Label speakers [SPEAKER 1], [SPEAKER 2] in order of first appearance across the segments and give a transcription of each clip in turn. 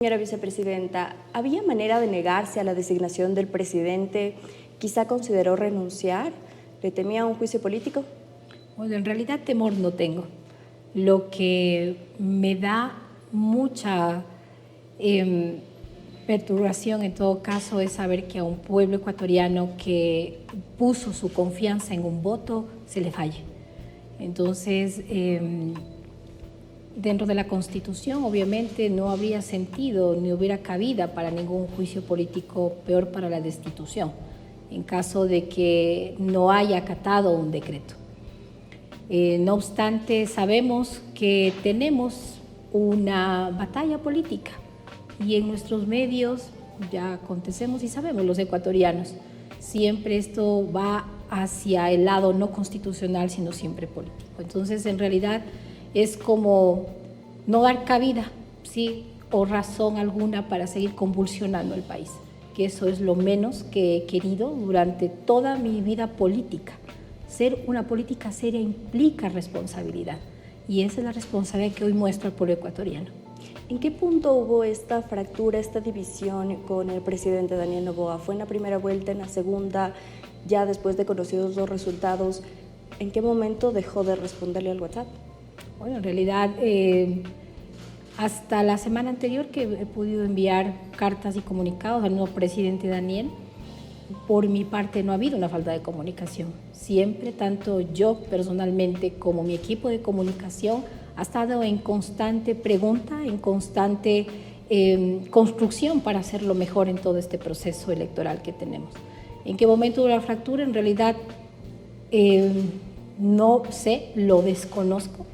[SPEAKER 1] Señora vicepresidenta, ¿había manera de negarse a la designación del presidente? ¿Quizá consideró renunciar? ¿Le temía un juicio político?
[SPEAKER 2] Bueno, en realidad temor no tengo. Lo que me da mucha perturbación en todo caso es saber que a un pueblo ecuatoriano que puso su confianza en un voto se le falle. Entonces, dentro de la Constitución obviamente no habría sentido ni hubiera cabida para ningún juicio político, peor para la destitución, en caso de que no haya acatado un decreto. No obstante, sabemos que tenemos una batalla política y en nuestros medios ya acontecemos y sabemos los ecuatorianos, siempre esto va hacia el lado no constitucional, sino siempre político. Entonces, en realidad, es como no dar cabida, ¿sí?, o razón alguna para seguir convulsionando el país, que eso es lo menos que he querido durante toda mi vida política. Ser una política seria implica responsabilidad y esa es la responsabilidad que hoy muestro al pueblo ecuatoriano.
[SPEAKER 1] ¿En qué punto hubo esta fractura, esta división con el presidente Daniel Noboa? ¿Fue en la primera vuelta, en la segunda, ya después de conocidos los resultados? ¿En qué momento dejó de responderle al WhatsApp?
[SPEAKER 2] Bueno, en realidad, hasta la semana anterior que he podido enviar cartas y comunicados al nuevo presidente Daniel, por mi parte no ha habido una falta de comunicación. Siempre, tanto yo personalmente como mi equipo de comunicación, ha estado en constante pregunta, en constante construcción para hacerlo mejor en todo este proceso electoral que tenemos. ¿En qué momento hubo la fractura? En realidad no sé, lo desconozco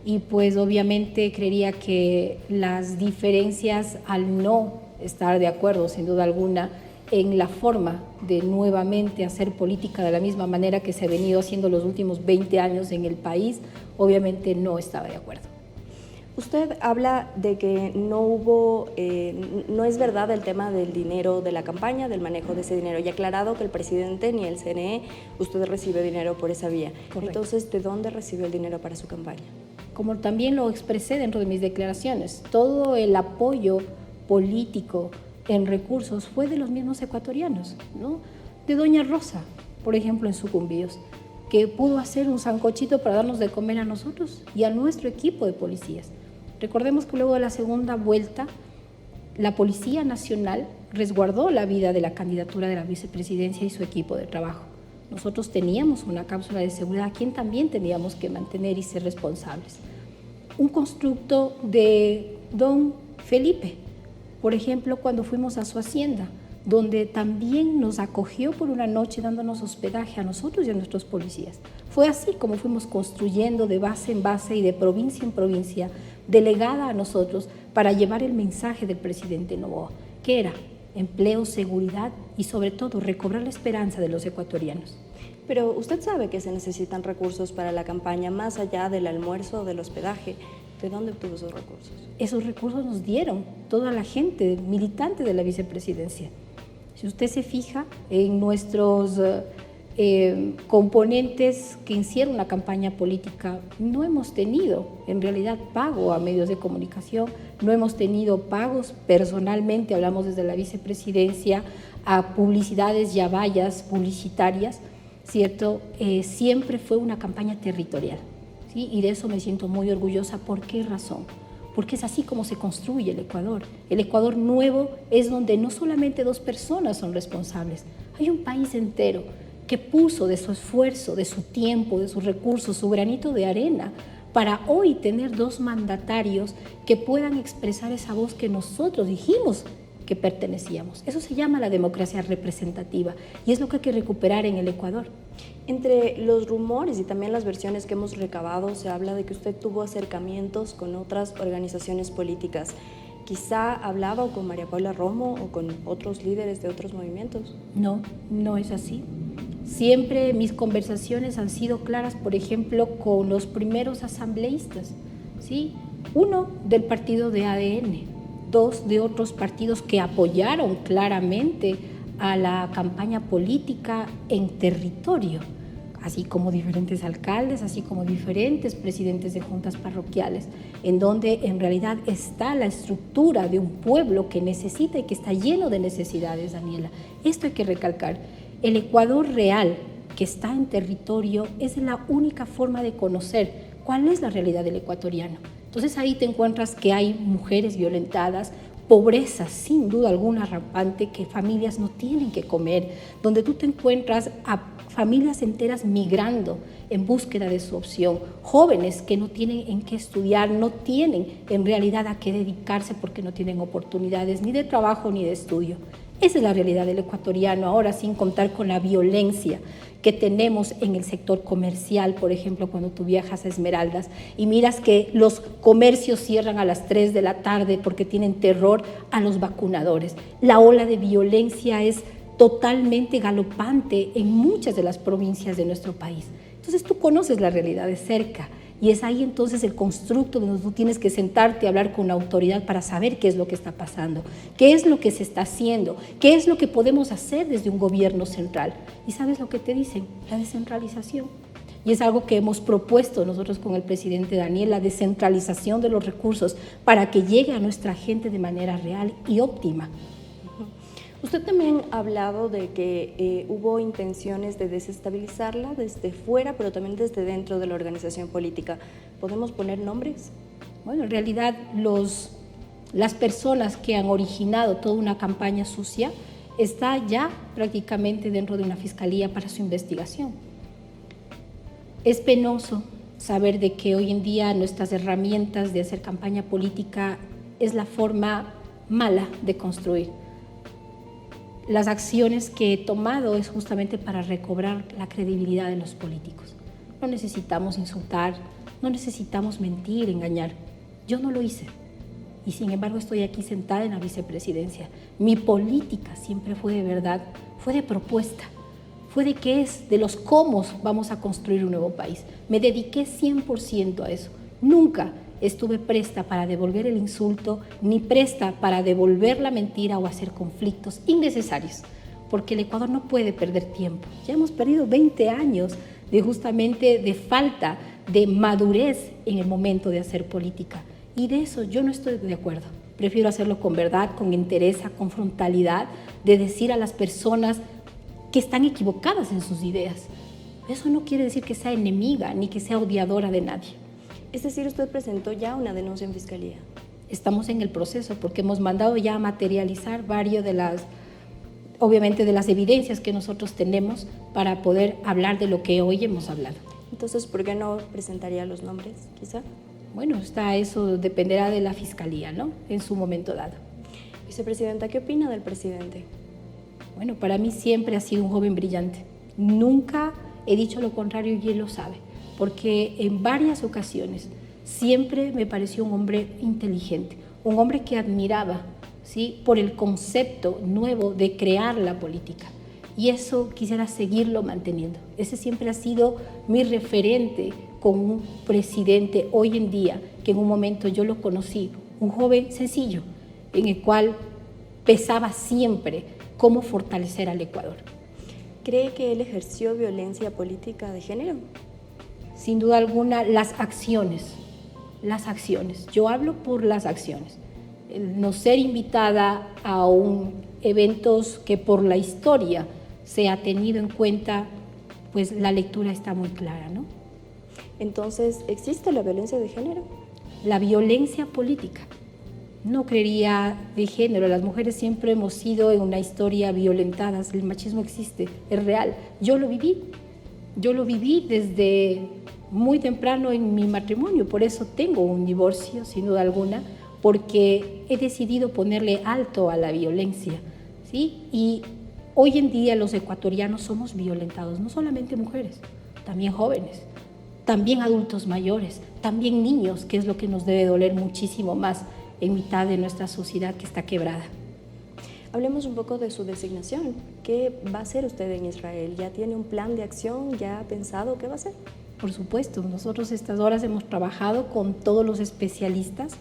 [SPEAKER 2] y pues obviamente creería que las diferencias al no estar de acuerdo, sin duda alguna, en la forma de nuevamente hacer política de la misma manera que se ha venido haciendo los últimos 20 años en el país, obviamente no estaba de acuerdo.
[SPEAKER 1] Usted habla de que no hubo, no es verdad el tema del dinero de la campaña, del manejo de ese dinero, y aclarado que el presidente ni el CNE, usted recibe dinero por esa vía. Correcto. Entonces, ¿de dónde recibió el dinero para su campaña?
[SPEAKER 2] Como también lo expresé dentro de mis declaraciones, todo el apoyo político en recursos fue de los mismos ecuatorianos, ¿no? De doña Rosa, por ejemplo, en Sucumbíos, que pudo hacer un sancochito para darnos de comer a nosotros y a nuestro equipo de policías. Recordemos que luego de la segunda vuelta, la Policía Nacional resguardó la vida de la candidatura de la vicepresidencia y su equipo de trabajo. Nosotros teníamos una cápsula de seguridad a quien también teníamos que mantener y ser responsables. Un constructo de don Felipe, por ejemplo, cuando fuimos a su hacienda, donde también nos acogió por una noche dándonos hospedaje a nosotros y a nuestros policías. Fue así como fuimos construyendo de base en base y de provincia en provincia, delegada a nosotros para llevar el mensaje del presidente Noboa, que era empleo, seguridad y sobre todo recobrar la esperanza de los ecuatorianos.
[SPEAKER 1] Pero usted sabe que se necesitan recursos para la campaña, más allá del almuerzo o del hospedaje. ¿De dónde obtuvo esos recursos?
[SPEAKER 2] Esos recursos nos dieron toda la gente militante de la vicepresidencia. Si usted se fija en nuestros componentes que hicieron la campaña política, no hemos tenido en realidad pago a medios de comunicación, no hemos tenido pagos personalmente, hablamos desde la vicepresidencia, a publicidades y a vallas publicitarias, ¿cierto? Siempre fue una campaña territorial, ¿sí? Y de eso me siento muy orgullosa. ¿Por qué razón? Porque es así como se construye el Ecuador. El Ecuador nuevo es donde no solamente dos personas son responsables, hay un país entero que puso de su esfuerzo, de su tiempo, de sus recursos, su granito de arena, para hoy tener dos mandatarios que puedan expresar esa voz que nosotros dijimos que pertenecíamos. Eso se llama la democracia representativa y es lo que hay que recuperar en el Ecuador.
[SPEAKER 1] Entre los rumores y también las versiones que hemos recabado, se habla de que usted tuvo acercamientos con otras organizaciones políticas. ¿Quizá hablaba con María Paula Romo o con otros líderes de otros movimientos?
[SPEAKER 2] No, no es así. Siempre mis conversaciones han sido claras, por ejemplo, con los primeros asambleístas, ¿sí? Uno del partido de ADN, dos de otros partidos que apoyaron claramente a la campaña política en territorio. así como diferentes alcaldes, así como diferentes presidentes de juntas parroquiales, en donde en realidad está la estructura de un pueblo que necesita y que está lleno de necesidades, Daniela. Esto hay que recalcar. El Ecuador real, que está en territorio, es la única forma de conocer cuál es la realidad del ecuatoriano. Entonces ahí te encuentras que hay mujeres violentadas, pobreza sin duda alguna rampante, que familias no tienen que comer, donde tú te encuentras a familias enteras migrando en búsqueda de su opción, jóvenes que no tienen en qué estudiar, no tienen en realidad a qué dedicarse porque no tienen oportunidades ni de trabajo ni de estudio. Esa es la realidad del ecuatoriano, ahora sin contar con la violencia que tenemos en el sector comercial, por ejemplo, cuando tú viajas a Esmeraldas y miras que los comercios cierran a las 3 de la tarde porque tienen terror a los vacunadores. La ola de violencia es totalmente galopante en muchas de las provincias de nuestro país. Entonces tú conoces la realidad de cerca y es ahí entonces el constructo donde tú tienes que sentarte y hablar con la autoridad para saber qué es lo que está pasando, qué es lo que se está haciendo, qué es lo que podemos hacer desde un gobierno central. ¿Y sabes lo que te dicen? La descentralización. Y es algo que hemos propuesto nosotros con el presidente Daniel, la descentralización de los recursos para que llegue a nuestra gente de manera real y óptima.
[SPEAKER 1] Usted también ha hablado de que hubo intenciones de desestabilizarla desde fuera, pero también desde dentro de la organización política. ¿Podemos poner nombres?
[SPEAKER 2] Bueno, en realidad las personas que han originado toda una campaña sucia está ya prácticamente dentro de una fiscalía para su investigación. Es penoso saber de que hoy en día nuestras herramientas de hacer campaña política es la forma mala de construir. Las acciones que he tomado es justamente para recobrar la credibilidad de los políticos. No necesitamos insultar, no necesitamos mentir, engañar. Yo no lo hice y sin embargo estoy aquí sentada en la vicepresidencia. Mi política siempre fue de verdad, fue de propuesta, fue de qué es, de los cómo vamos a construir un nuevo país. Me dediqué 100% a eso. Nunca estuve presta para devolver el insulto, ni presta para devolver la mentira o hacer conflictos innecesarios, porque el Ecuador no puede perder tiempo. Ya hemos perdido 20 años justamente de falta de madurez en el momento de hacer política, y de eso yo no estoy de acuerdo. Prefiero hacerlo con verdad, con entereza, con frontalidad, de decir a las personas que están equivocadas en sus ideas. Eso no quiere decir que sea enemiga ni que sea odiadora de nadie.
[SPEAKER 1] Es decir, usted presentó ya una denuncia en fiscalía.
[SPEAKER 2] Estamos en el proceso porque hemos mandado ya a materializar varios obviamente de las evidencias que nosotros tenemos para poder hablar de lo que hoy hemos hablado.
[SPEAKER 1] Entonces, ¿por qué no presentaría los nombres, quizá?
[SPEAKER 2] Bueno, eso dependerá de la fiscalía, ¿no? En su momento dado.
[SPEAKER 1] Vicepresidenta, ¿qué opina del presidente?
[SPEAKER 2] Bueno, para mí siempre ha sido un joven brillante. Nunca he dicho lo contrario y él lo sabe, porque en varias ocasiones siempre me pareció un hombre inteligente, un hombre que admiraba, ¿sí?, por el concepto nuevo de crear la política. Y eso quisiera seguirlo manteniendo. Ese siempre ha sido mi referente con un presidente hoy en día, que en un momento yo lo conocí, un joven sencillo, en el cual pesaba siempre cómo fortalecer al Ecuador.
[SPEAKER 1] ¿Cree que él ejerció violencia política de género?
[SPEAKER 2] Sin duda alguna, las acciones. Yo hablo por las acciones. El no ser invitada a eventos que por la historia se ha tenido en cuenta, pues la lectura está muy clara, ¿no?
[SPEAKER 1] Entonces, ¿existe la violencia de género?
[SPEAKER 2] La violencia política. No creería de género. Las mujeres siempre hemos sido en una historia violentadas. El machismo existe, es real. Yo lo viví desde muy temprano en mi matrimonio. Por eso tengo un divorcio, sin duda alguna, porque he decidido ponerle alto a la violencia, ¿sí? Y hoy en día los ecuatorianos somos violentados, no solamente mujeres, también jóvenes, también adultos mayores, también niños, que es lo que nos debe doler muchísimo más en mitad de nuestra sociedad que está quebrada.
[SPEAKER 1] Hablemos un poco de su designación. ¿Qué va a hacer usted en Israel? ¿Ya tiene un plan de acción? ¿Ya ha pensado qué va a hacer?
[SPEAKER 2] Por supuesto, nosotros estas horas hemos trabajado con todos los especialistas.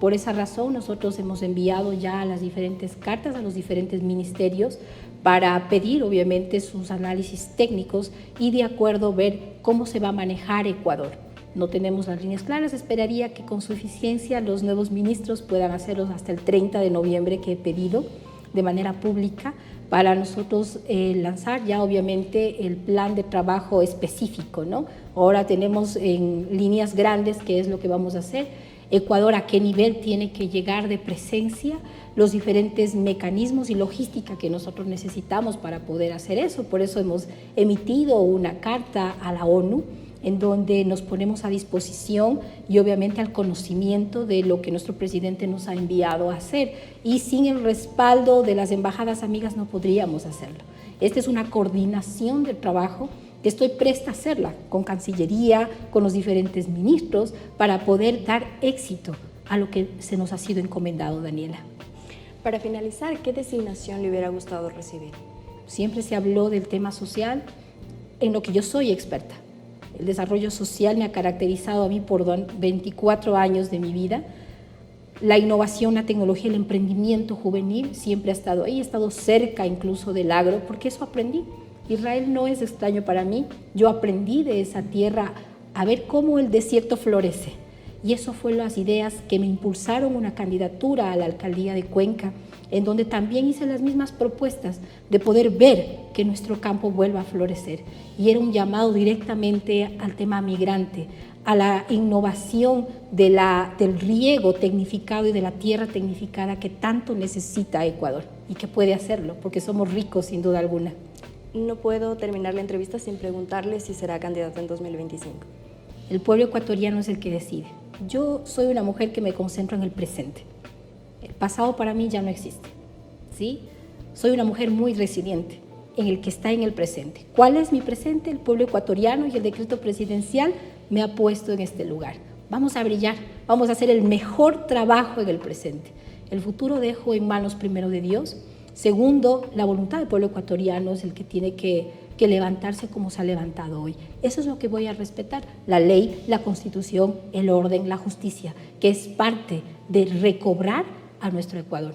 [SPEAKER 2] Por esa razón nosotros hemos enviado ya las diferentes cartas a los diferentes ministerios para pedir obviamente sus análisis técnicos y de acuerdo ver cómo se va a manejar Ecuador. No tenemos las líneas claras, esperaría que con suficiencia los nuevos ministros puedan hacerlos hasta el 30 de noviembre que he pedido de manera pública para nosotros lanzar ya obviamente el plan de trabajo específico, ¿no? Ahora tenemos en líneas grandes qué es lo que vamos a hacer, Ecuador a qué nivel tiene que llegar de presencia, los diferentes mecanismos y logística que nosotros necesitamos para poder hacer eso. Por eso hemos emitido una carta a la ONU en donde nos ponemos a disposición y obviamente al conocimiento de lo que nuestro presidente nos ha enviado a hacer. Y sin el respaldo de las embajadas amigas no podríamos hacerlo. Esta es una coordinación del trabajo que estoy presta a hacerla con Cancillería, con los diferentes ministros, para poder dar éxito a lo que se nos ha sido encomendado, Daniela.
[SPEAKER 1] Para finalizar, ¿qué designación le hubiera gustado recibir?
[SPEAKER 2] Siempre se habló del tema social, en lo que yo soy experta. El desarrollo social me ha caracterizado a mí por 24 años de mi vida. La innovación, la tecnología, el emprendimiento juvenil siempre ha estado ahí, he estado cerca incluso del agro, porque eso aprendí. Israel no es extraño para mí, yo aprendí de esa tierra a ver cómo el desierto florece. Y eso fue las ideas que me impulsaron una candidatura a la alcaldía de Cuenca, en donde también hice las mismas propuestas de poder ver que nuestro campo vuelva a florecer. Y era un llamado directamente al tema migrante, a la innovación del riego tecnificado y de la tierra tecnificada que tanto necesita Ecuador y que puede hacerlo, porque somos ricos sin duda alguna.
[SPEAKER 1] No puedo terminar la entrevista sin preguntarle si será candidato en 2025.
[SPEAKER 2] El pueblo ecuatoriano es el que decide. Yo soy una mujer que me concentro en el presente. El pasado para mí ya no existe, ¿sí? Soy una mujer muy resiliente, en el que está en el presente. ¿Cuál es mi presente? El pueblo ecuatoriano, y el decreto presidencial me ha puesto en este lugar. Vamos a brillar, vamos a hacer el mejor trabajo en el presente. El futuro dejo en manos primero de Dios. Segundo, la voluntad del pueblo ecuatoriano es el que tiene que levantarse como se ha levantado hoy. Eso es lo que voy a respetar, la ley, la constitución, el orden, la justicia, que es parte de recobrar a nuestro Ecuador.